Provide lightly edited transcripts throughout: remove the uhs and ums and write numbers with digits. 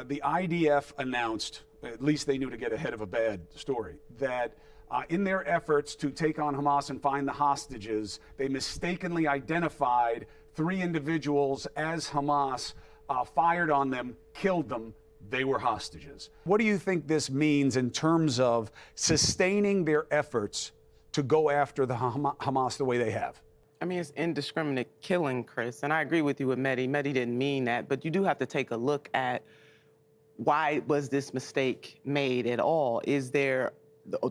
the IDF announced, at least they knew to get ahead of a bad story, that in their efforts to take on Hamas and find the hostages, they mistakenly identified 3 individuals as Hamas, fired on them, killed them. They were hostages. What do you think this means in terms of sustaining their efforts to go after the Hamas the way they have? I mean, it's indiscriminate killing, Chris, and I agree with you with Mehdi. Mehdi didn't mean that, but you do have to take a look at why was this mistake made at all? Is there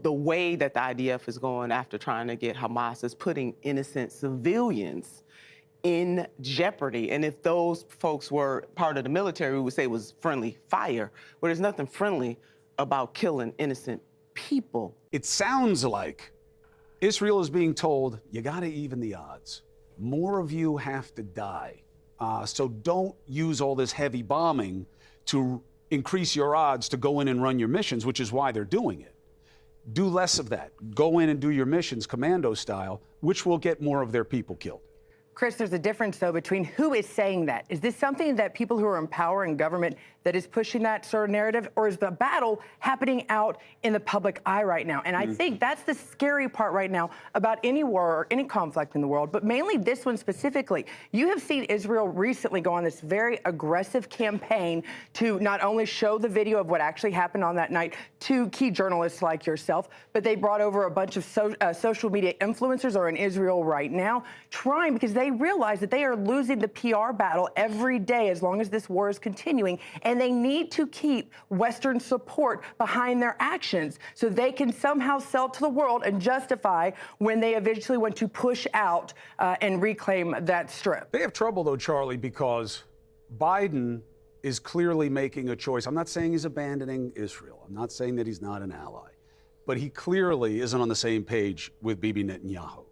the way that the IDF is going after trying to get Hamas is putting innocent civilians in jeopardy. And if those folks were part of the military, we would say it was friendly fire. Well, there's nothing friendly about killing innocent people. It sounds like Israel is being told, you got to even the odds. More of you have to die. So don't use all this heavy bombing to increase your odds to go in and run your missions, which is why they're doing it. Do less of that. Go in and do your missions commando style, which will get more of their people killed. Chris, there's a difference, though, between who is saying that. Is this something that people who are in power and government that is pushing that sort of narrative, or is the battle happening out in the public eye right now? And I think that's the scary part right now about any war or any conflict in the world, but mainly this one specifically. You have seen Israel recently go on this very aggressive campaign to not only show the video of what actually happened on that night to key journalists like yourself, but they brought over a bunch of social media influencers are in Israel right now trying, because they realize that they are losing the PR battle every day as long as this war is continuing. And they need to keep Western support behind their actions so they can somehow sell to the world and justify when they eventually want to push out and reclaim that strip. They have trouble, though, Charlie, because Biden is clearly making a choice. I'm not saying he's abandoning Israel. I'm not saying that he's not an ally. But he clearly isn't on the same page with Bibi Netanyahu.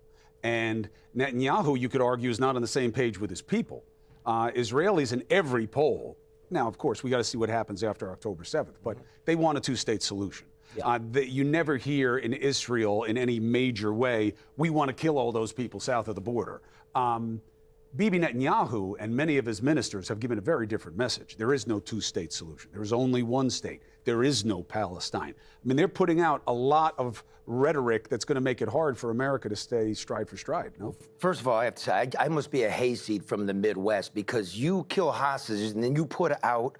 And Netanyahu, you could argue, is not on the same page with his people. Israelis in every poll. Now, of course, we got to see what happens after October 7th, but they want a 2-state solution. Yeah. You never hear in Israel in any major way, we want to kill all those people south of the border. Bibi Netanyahu and many of his ministers have given a very different message. There is no 2-state solution. There is only one state. There is no Palestine. I mean, they're putting out a lot of rhetoric that's going to make it hard for America to stay stride for stride, no? First of all, I have to say, I must be a hayseed from the Midwest, because you kill hostages and then you put out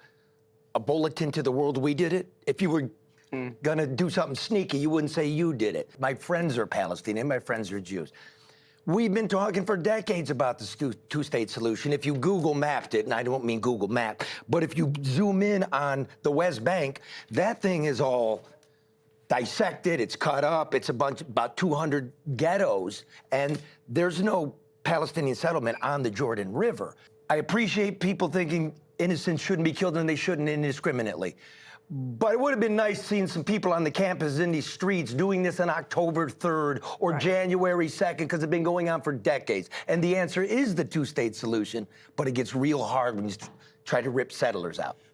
a bulletin to the world, we did it. If you were going to do something sneaky, you wouldn't say you did it. My friends are Palestinian, my friends are Jews. We've been talking for decades about this 2-state solution. If you Google mapped it, and I don't mean Google Map, but if you zoom in on the West Bank, that thing is all dissected, it's cut up, it's about 200 ghettos, and there's no Palestinian settlement on the Jordan River. I appreciate people thinking innocents shouldn't be killed and they shouldn't indiscriminately. But it would have been nice seeing some people on the campus in these streets doing this on October 3rd or January 2nd, because it's been going on for decades. And the answer is the 2-state solution, but it gets real hard when you try to rip settlers out.